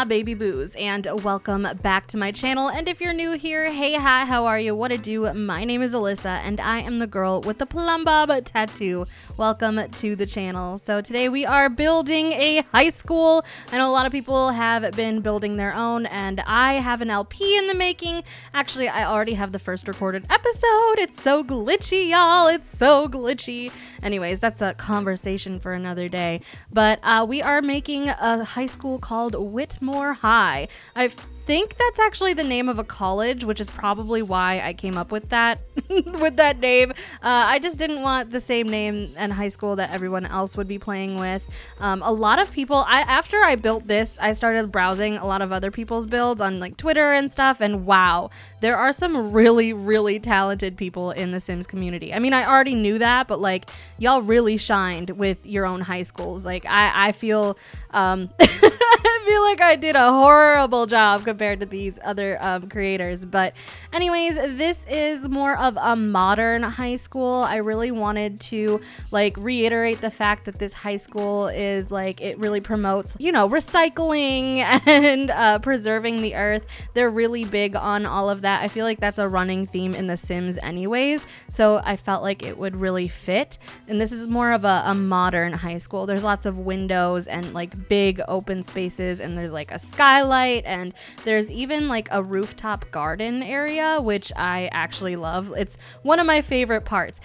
my baby boos, and welcome back to my channel. And if you're new here, hey, hi, how are you? What it do? My name is Alyssa, and I am the girl with the plum bob tattoo. Welcome to the channel. So today we are building a high school. I know a lot of people have been building their own, and I have an LP in the making. Actually, I already have the first recorded episode. It's so glitchy, y'all. It's so glitchy. Anyways, that's a conversation for another day. But we are making a high school called Whitmore High. I think that's actually the name of a college, which is probably why I came up with that with that name. I just didn't want the same name in high school that everyone else would be playing with. A lot of people, after I built this, I started browsing a lot of other people's builds on like Twitter and stuff, and wow, there are some really talented people in the Sims community. I mean, I already knew that, but like y'all really shined with your own high schools. Like I feel I feel like I did a horrible job compared to these other creators. But anyways, this is more of a modern high school. I really wanted to like reiterate the fact that this high school is like, it really promotes, you know, recycling and preserving the earth. They're really big on all of that. I feel like that's a running theme in The Sims anyways. So I felt like it would really fit. And this is more of a modern high school. There's lots of windows and like big open spaces, and there's like a skylight, and there's even like a rooftop garden area, which I actually love. It's one of my favorite parts.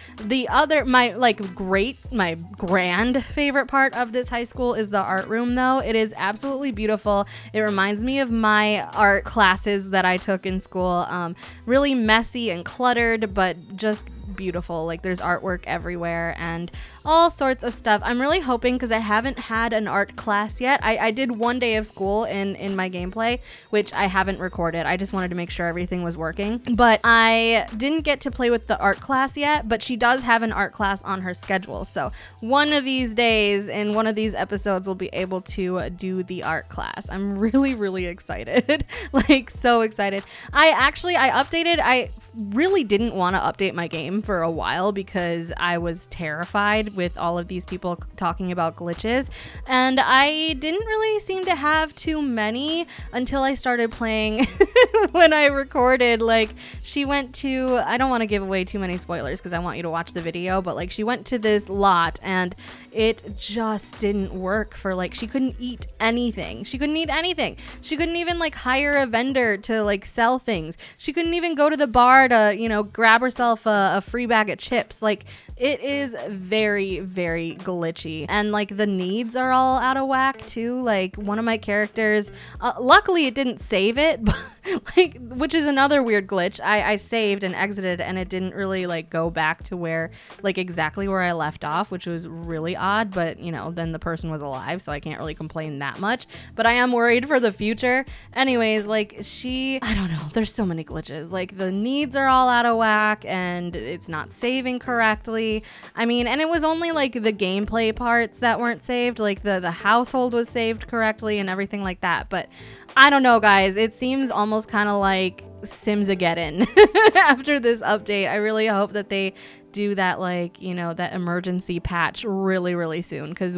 My grand favorite part of this high school is the art room though. It is absolutely beautiful. It reminds me of my art classes that I took in school. Really messy and cluttered, but just beautiful. Like there's artwork everywhere and all sorts of stuff. I'm really hoping, because I haven't had an art class yet. I did one day of school in my gameplay, which I haven't recorded. I just wanted to make sure everything was working. But I didn't get to play with the art class yet, but she does have an art class on her schedule. So one of these days in one of these episodes we'll be able to do the art class. I'm really excited. Like so excited. I updated. I really didn't want to update my game for a while because I was terrified with all of these people talking about glitches, and I didn't really seem to have too many until I started playing. When I recorded, like she went to, I don't want to give away too many spoilers because I want you to watch the video, but like she went to this lot and it just didn't work for like, she couldn't eat anything. She couldn't even like hire a vendor to like sell things. She couldn't even go to the bar to, you know, grab herself a free bag of chips. Like it is very glitchy, and like the needs are all out of whack too. Like one of my characters, luckily it didn't save it, but like, which is another weird glitch. I saved and exited and it didn't really like go back to where, like exactly where I left off, which was really odd. But you know, then the person was alive, so I can't really complain that much, but I am worried for the future. Anyways, like I don't know, there's so many glitches. Like the needs are all out of whack and it's not saving correctly. I mean, and it was only like the gameplay parts that weren't saved. Like the household was saved correctly and everything like that. But I don't know, guys. It seems almost kind of like Sims-ageddon after this update. I really hope that they do that, like, you know, that emergency patch really soon, because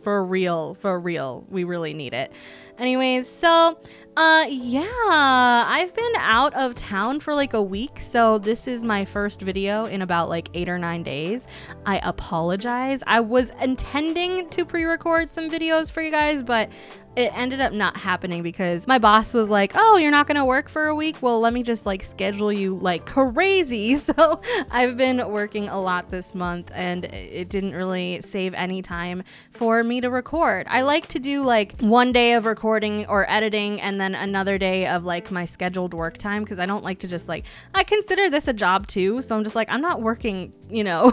for real, we really need it. Anyways, so yeah, I've been out of town for like a week, so this is my first video in about like 8 or 9 days. I apologize. I was intending to pre-record some videos for you guys, but it ended up not happening because my boss was like, oh, you're not gonna work for a week? Well, let me just like schedule you like crazy. So I've been working a lot this month and it didn't really save any time for me to record. I like to do like one day of recording or editing and then another day of like my scheduled work time, because I don't like to just like, I consider this a job too. So I'm just like, I'm not working, you know,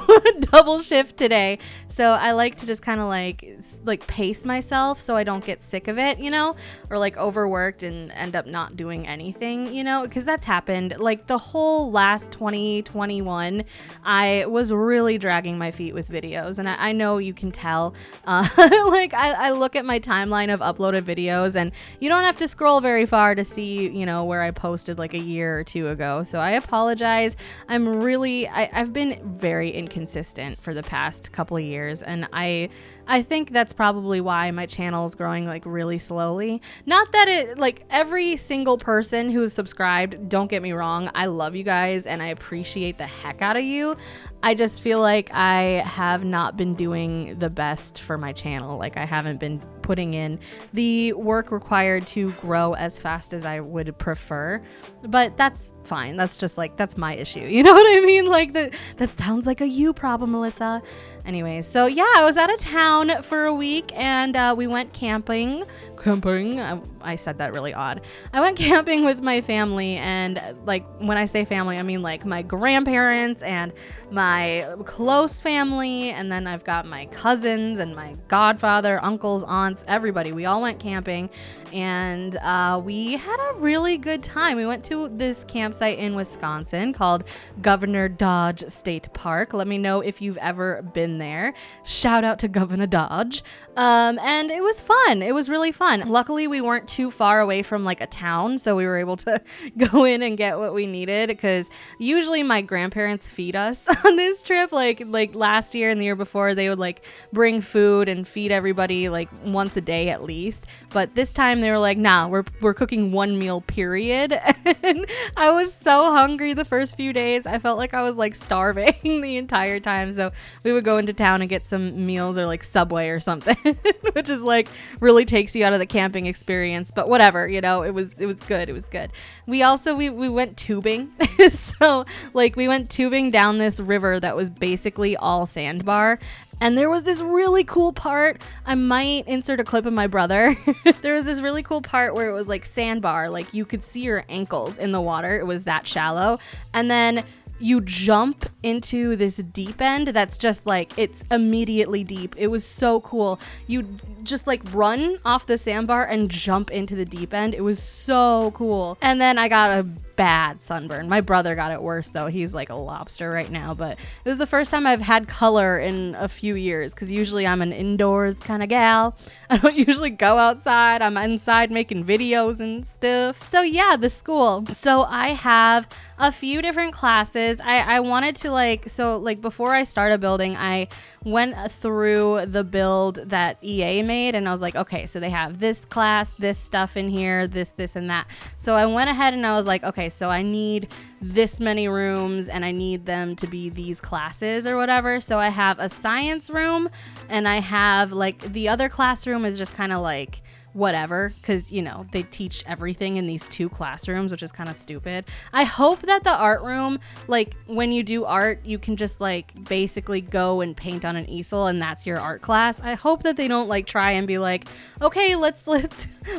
double shift today. So I like to just kind of like pace myself so I don't get sick of it, you know, or like overworked and end up not doing anything, you know, because that's happened. Like the whole last 2021, I was really dragging my feet with videos, and I know you can tell. Like I look at my timeline of uploaded videos videos, and you don't have to scroll very far to see, you know, where I posted like a year or two ago. So I apologize. I've been very inconsistent for the past couple of years, and I think that's probably why my channel is growing like really slowly. Not that it, like, every single person who is subscribed, don't get me wrong, I love you guys and I appreciate the heck out of you. I just feel like I have not been doing the best for my channel. Like, I haven't been putting in the work required to grow as fast as I would prefer, but that's fine. That's just like, that's my issue. You know what I mean? Like, that sounds like a you problem, Melissa. Anyways, so yeah, I was out of town for a week and we went camping. I said that really odd. I went camping with my family, and like, when I say family, I mean like my grandparents and my close family, and then I've got my cousins and my godfather, uncles, aunts, everybody. We all went camping, and we had a really good time. We went to this campsite in Wisconsin called Governor Dodge State Park. Let me know if you've ever been there. Shout out to Governor Dodge. And it was fun. It was really fun. Luckily, we weren't too far away from like a town, so we were able to go in and get what we needed, because usually my grandparents feed us on this trip. Like last year and the year before, they would like bring food and feed everybody like once a day at least. But this time they were like, nah, we're cooking one meal, period. And I was so hungry the first few days. I felt like I was like starving the entire time. So we would go into town and get some meals, or like Subway or something, which is like really takes you out of the camping experience, but whatever, you know, it was good. It was good. We also, we went tubing. So like, we went tubing down this river that was basically all sandbar. And there was this really cool part. I might insert a clip of my brother. There was this really cool part where it was like sandbar. Like, you could see your ankles in the water. It was that shallow. And then you jump into this deep end that's just like, it's immediately deep. It was so cool. You just like run off the sandbar and jump into the deep end. It was so cool. And then I got a bad sunburn. My brother got it worse though. He's like a lobster right now, but it was the first time I've had color in a few years, because usually I'm an indoors kind of gal. I don't usually go outside. I'm inside making videos and stuff. So yeah, the school. So I have a few different classes. I wanted to like, so like before I started building, I went through the build that EA made, and I was like, okay, so they have this class, this stuff in here, this and that. So I went ahead and I was like, okay, so I need this many rooms and I need them to be these classes or whatever. So I have a science room, and I have like, the other classroom is just kind of like whatever, because, you know, they teach everything in these two classrooms, which is kind of stupid. I hope that the art room, like when you do art, you can just like basically go and paint on an easel and that's your art class. I hope that they don't like try and be like, okay, let's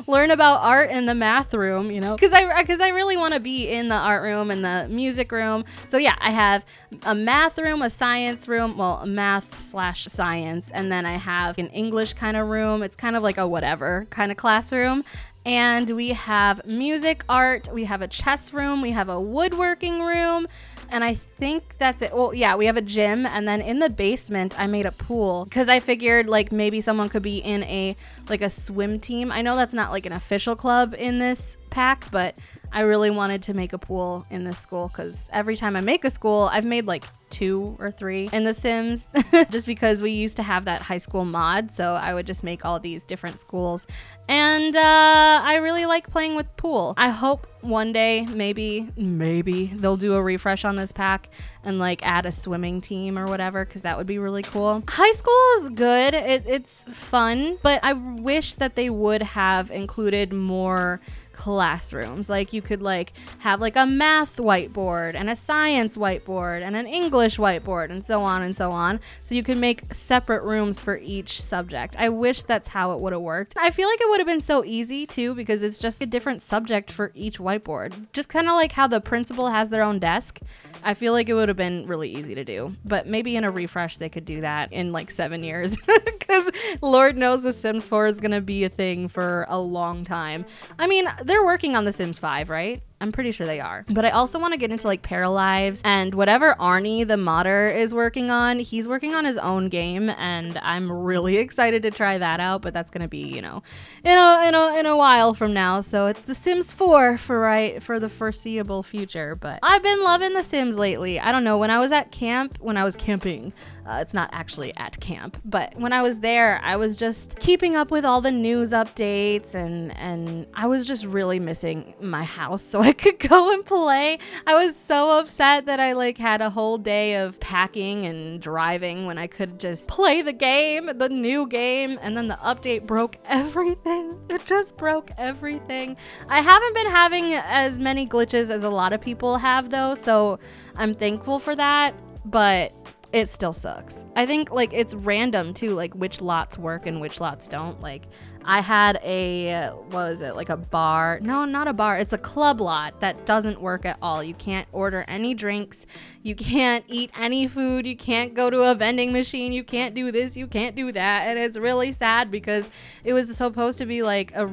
learn about art in the math room, you know, because I really want to be in the art room and the music room. So yeah, I have a math room, a science room, well, a math/science, and then I have an English kind of room. It's kind of like a whatever kind of classroom. And we have music, art, we have a chess room, we have a woodworking room, and I think that's it. Well, yeah, we have a gym, and then in the basement I made a pool because I figured like maybe someone could be in a swim team. I know that's not like an official club in this pack, but I really wanted to make a pool in this school because every time I make a school, I've made like 2 or 3 in The Sims just because we used to have that high school mod, so I would just make all these different schools, and I really like playing with pool. I hope one day maybe they'll do a refresh on this pack and like add a swimming team or whatever, because that would be really cool. High school is good, it's fun, but I wish that they would have included more classrooms. Like you could like have like a math whiteboard and a science whiteboard and an English whiteboard and so on and so on, so you could make separate rooms for each subject. I wish that's how it would have worked. I feel like it would have been so easy too, because it's just a different subject for each whiteboard, just kind of like how the principal has their own desk. I feel like it would have been really easy to do, but maybe in a refresh they could do that in like 7 years because Lord knows The Sims 4 is gonna be a thing for a long time. I mean, they're working on The Sims 5, right? I'm pretty sure they are. But I also want to get into like Paralives and whatever Arnie the modder is working on. He's working on his own game, and I'm really excited to try that out. But that's gonna be, you know, in a while from now. So it's The Sims 4 for the foreseeable future. But I've been loving The Sims lately. I don't know, when I was camping. It's not actually at camp, but when I was there, I was just keeping up with all the news updates, and I was just really missing my house so I could go and play. I was so upset that I like had a whole day of packing and driving when I could just play the game, the new game, and then the update broke everything. It just broke everything. I haven't been having as many glitches as a lot of people have though, so I'm thankful for that, but it still sucks. I think like it's random too, like which lots work and which lots don't. Like I had like a bar. No, not a bar. It's a club lot that doesn't work at all. You can't order any drinks. You can't eat any food. You can't go to a vending machine. You can't do this. You can't do that. And it's really sad because it was supposed to be like a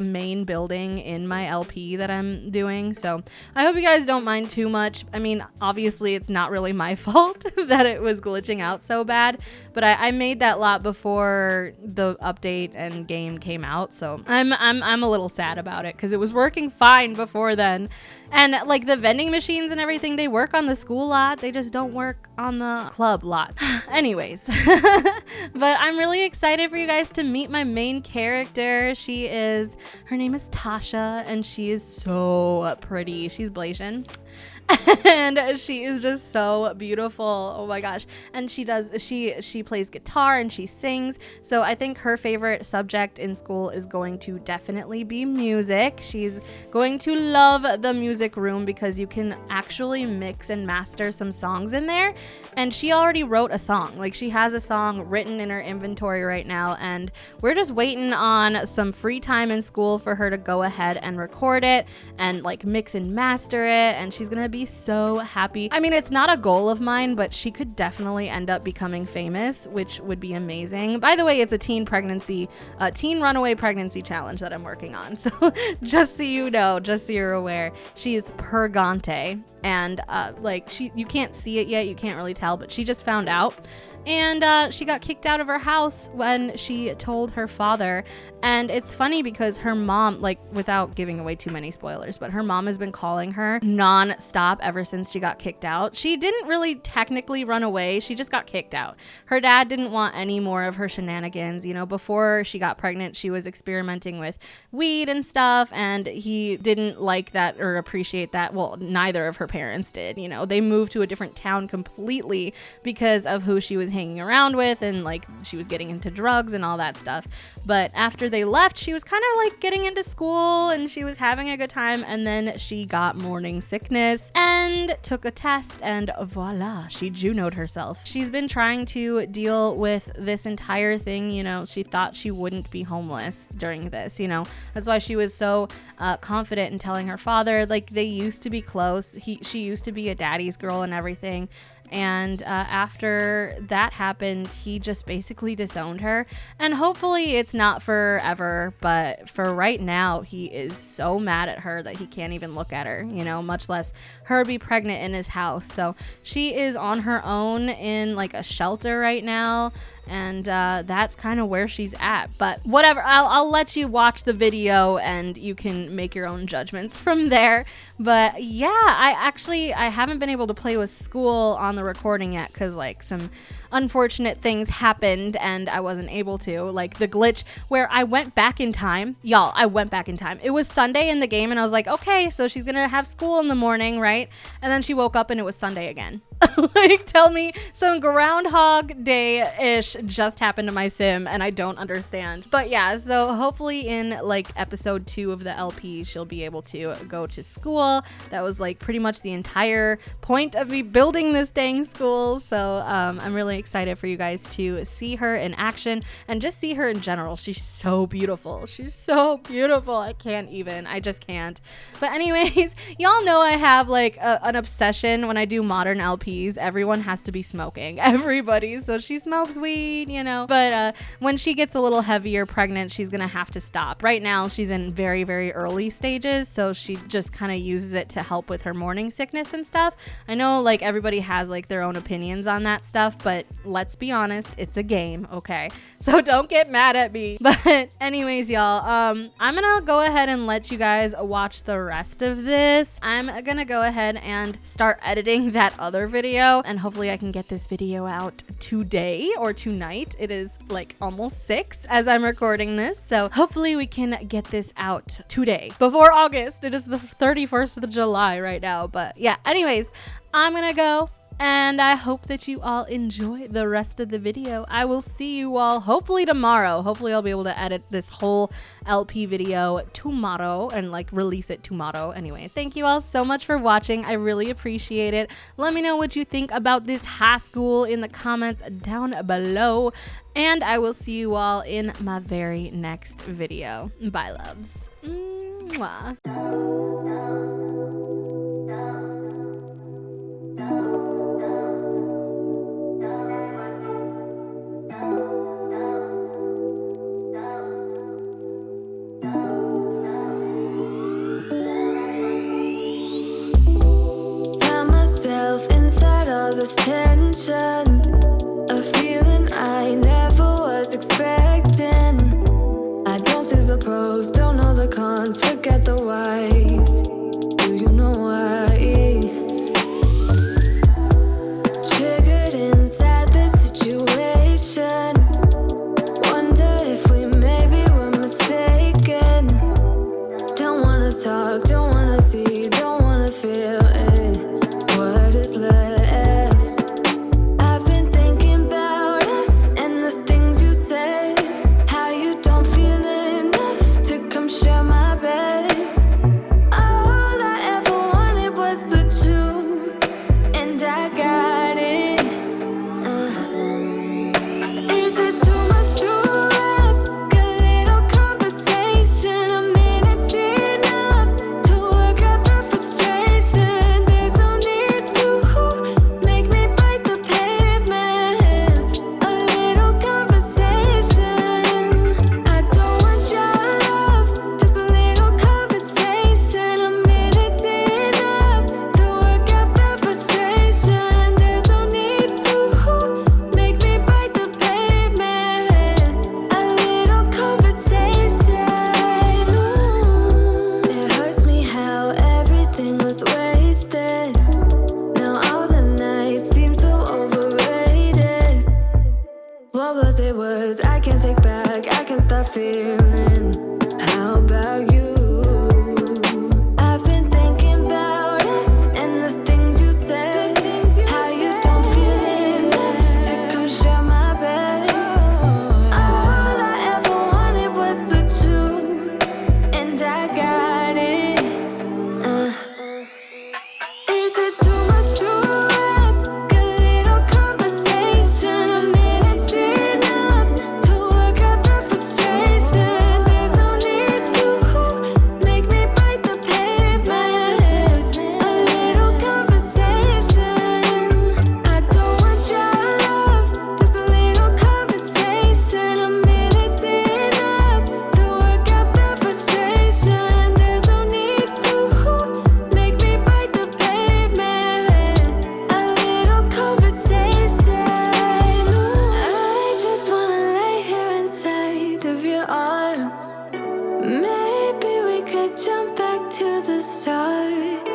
main building in my LP that I'm doing. So I hope you guys don't mind too much. I mean, obviously it's not really my fault that it was glitching out so bad, but I made that lot before the update and game came out, so I'm a little sad about it because it was working fine before then. And like the vending machines and everything, they work on the school lot, they just don't work on the club lot. Anyways, but I'm really excited for you guys to meet my main character. Her name is Tasha, and she is so pretty. She's Blasian. And she is just so beautiful. Oh my gosh. And she plays guitar and she sings. So I think her favorite subject in school is going to definitely be music. She's going to love the music room because you can actually mix and master some songs in there. And she already wrote a song. Like she has a song written in her inventory right now, and we're just waiting on some free time in school for her to go ahead and record it and like mix and master it, and she's gonna be so happy. I mean, it's not a goal of mine, but she could definitely end up becoming famous, which would be amazing. By the way, it's a teen runaway pregnancy challenge that I'm working on. So just so you know, just so you're aware, she is purgante, and you can't see it yet, you can't really tell, but she just found out. And she got kicked out of her house when she told her father. And it's funny because her mom, like without giving away too many spoilers, but her mom has been calling her non-stop ever since she got kicked out. She didn't really technically run away. She just got kicked out. Her dad didn't want any more of her shenanigans. You know, before she got pregnant, she was experimenting with weed and stuff, and he didn't like that or appreciate that. Well, neither of her parents did. You know, they moved to a different town completely because of who she was hanging around with, and like she was getting into drugs and all that stuff. But after they left, she was kind of like getting into school and she was having a good time, and then she got morning sickness and took a test, and voila, she Juno'd herself. She's been trying to deal with this entire thing. You know, she thought she wouldn't be homeless during this, you know. That's why she was so confident in telling her father. Like, they used to be close. She used to be a daddy's girl and everything. And after that happened, he just basically disowned her. And hopefully it's not forever, but for right now, he is so mad at her that he can't even look at her, you know, much less her be pregnant in his house. So she is on her own in like a shelter right now. And that's kind of where she's at. But whatever, I'll let you watch the video and you can make your own judgments from there. But yeah, I haven't been able to play with school on the recording yet because like some unfortunate things happened and I wasn't able to. Like the glitch where I went back in time. Y'all, I went back in time. It was Sunday in the game and I was like, okay, so she's gonna have school in the morning, right? And then she woke up and it was Sunday again. Like, tell me some Groundhog Day-ish just happened to my sim and I don't understand. But yeah, so hopefully in like episode 2 of the LP, she'll be able to go to school. That was like pretty much the entire point of me building this dang school. So I'm really excited for you guys to see her in action and just see her in general. She's so beautiful. She's so beautiful. I just can't. But anyways, y'all know I have like an obsession when I do modern LPs. Everyone has to be smoking. Everybody. So she smokes weed. sweet, you know. But when she gets a little heavier pregnant, she's gonna have to stop. Right now, she's in very, very early stages, so she just kind of uses it to help with her morning sickness and stuff. I know like everybody has like their own opinions on that stuff, but let's be honest, it's a game, okay? So don't get mad at me. But anyways, y'all, I'm gonna go ahead and let you guys watch the rest of this. I'm gonna go ahead and start editing that other video, and hopefully I can get this video out today or tonight. It is like almost 6 as I'm recording this, so hopefully we can get this out today before August. It is the 31st of July right now, but yeah, anyways, I'm gonna go, and I hope that you all enjoy the rest of the video. I will see you all hopefully tomorrow. Hopefully I'll be able to edit this whole LP video tomorrow and like release it tomorrow. Anyways, thank you all so much for watching. I really appreciate it. Let me know what you think about this high school in the comments down below. And I will see you all in my very next video. Bye, loves. Mwah. Inside all this tension, a feeling I never was expecting. I don't see the pros, don't know the cons, forget the whys. Do you know why? Triggered inside this situation. Wonder if we maybe were mistaken. Don't wanna talk, don't wanna see, don't wanna feel it. What is left? I've been thinking about us and the things you say. How you don't feel enough to come share my bed. All I ever wanted was the truth, and I got it. Is it too much to ask? A little conversation, a minute's enough to work out the frustration. There's no need to make me bite the pavement. A little conversation. I don't want your love, just a little conversation. A minute's enough to work out the frustration. There's no need to make me bite the pavement. A little conversation. It hurts me how everything was wasted. Now all the nights seem so overrated. What was it worth? I can't take back, I can't stop feeling. How about you? I've been thinking about us and the things you said. How you don't feel enough to come share my bed. All I ever wanted was the truth, and I got it. Is it too much to ask? A little conversation, a minute's enough to work out the frustration. There's no need to make me bite the pavement. A little conversation. I don't want your love, just a little conversation. A minute's enough to work out the frustration. There's no need to make me bite the pavement. A little conversation. I just wanna lay here inside of your arms. Maybe we could jump back to the start.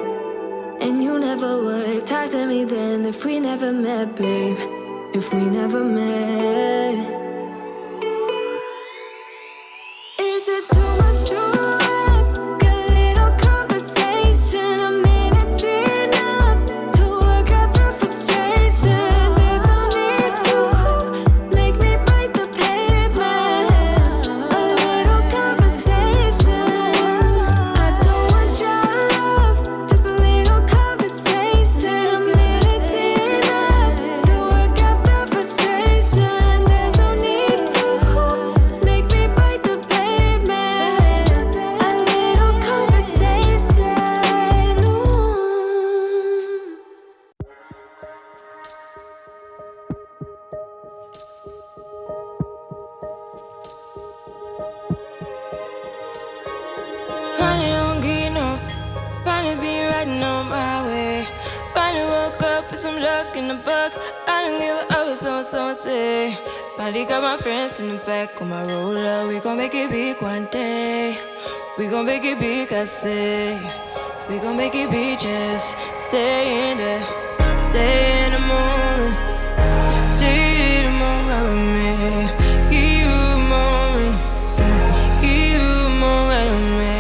And you never would talk to me then if we never met, babe. If we never met. Is it too much to ask? A little conversation, a minute's enough to work out the frustration. There's no need to make me bite the pavement. A little conversation. I don't want your love, just a little conversation. A minute's enough to work out the frustration. There's no riding on my way. Finally woke up with some luck in the book. I don't give a what someone say. Finally got my friends in the back of my roller. We gon' make it big one day. We gon' make it big, I say. We gon' make it big, just stay in there. Stay in the moment. Stay in the moment with me. Give you a moment. Give you a moment with me.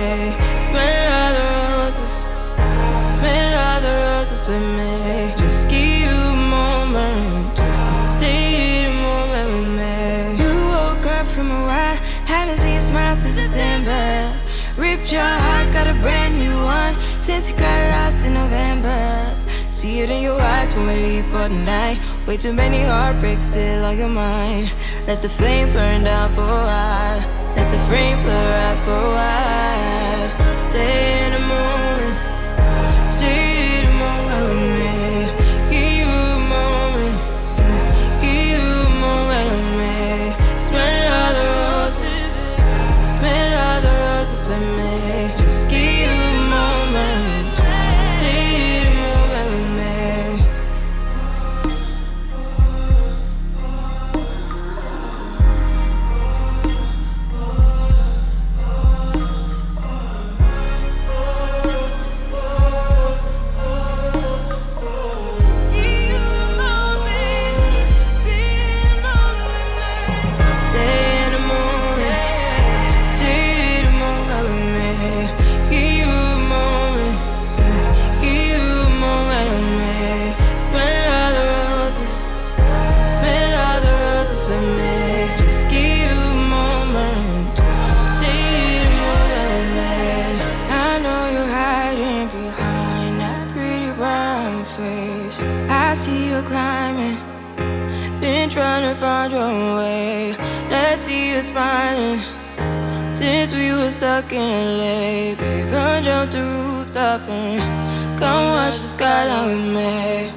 Smell all the roses. Smell all the roses with me. Just give you a moment. Stay in the moment with me. You woke up from a while. Haven't seen you smile since December. Ripped your heart, got a brand new one since you got lost in November. See it in your eyes when we leave for the night. Way too many heartbreaks still on your mind. Let the flame burn down for a while. Let the flame blur out for a while. Stay in the moment. Stay in the moment with me. Give you a moment. Give you a moment with me. Smell all the roses. Smell all the roses with me. Just give you a moment. Stay in the moment with me. Give you a moment. Be in the moment with me. Stay in the moment. Stay in the moment with me. Give you a moment. Give you a moment with me. Smell all the roses. Smell all the roses with me. Just give you a moment. Stay in the moment with me. I know you're hiding behind that pretty brown face. I see you climbing. Been trying to find your way. Let's see you smiling. Since we were stuck in LA, babe, come jump the rooftop and come watch the skyline with me.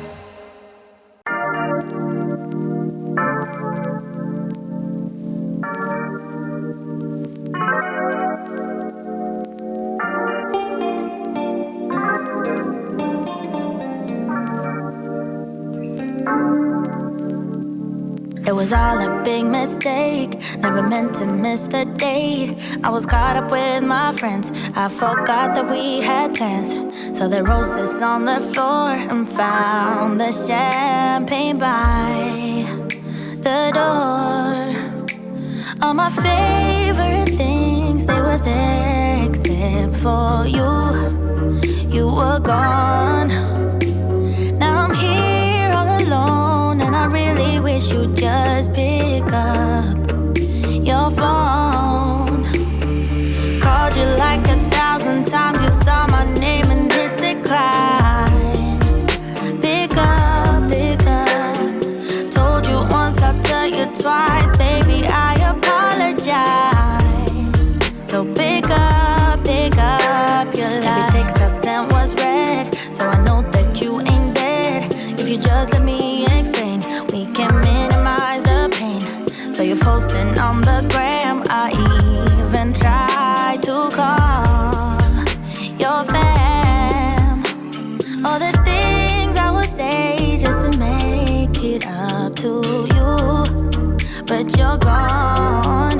It was all a big mistake. Never meant to miss the date. I was caught up with my friends. I forgot that we had plans. So the roses on the floor and found the champagne by the door. All my favorite things, they were there except for you. You were gone. Now I'm here all alone, and I really wish you'd just pick up your phone. Called you like 1,000 times, you saw my name and hit decline. Pick up, pick up. Told you once, I'll tell you twice, baby, I apologize. So pick up your life. Every text I sent was read, so I know that you ain't dead. If you just let me explain, we can minimize the pain. So you're posting on the gram, I even tried to call your fam. All the things I would say just to make it up to you, but you're gone.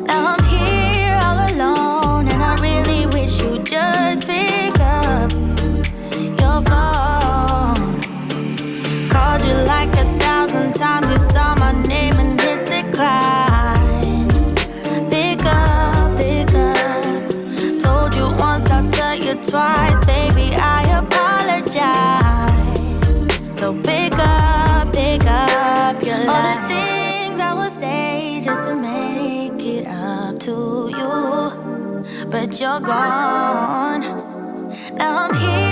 Now I'm here all alone, and I really wish you'd just pick up your phone. Called you like 1,000 times, you saw my name and hit decline. Pick up, pick up. Told you once, I'll tell you twice, baby, I apologize. So pick up your life. All the things I would say just to make it up to you, but you're gone. Now I'm here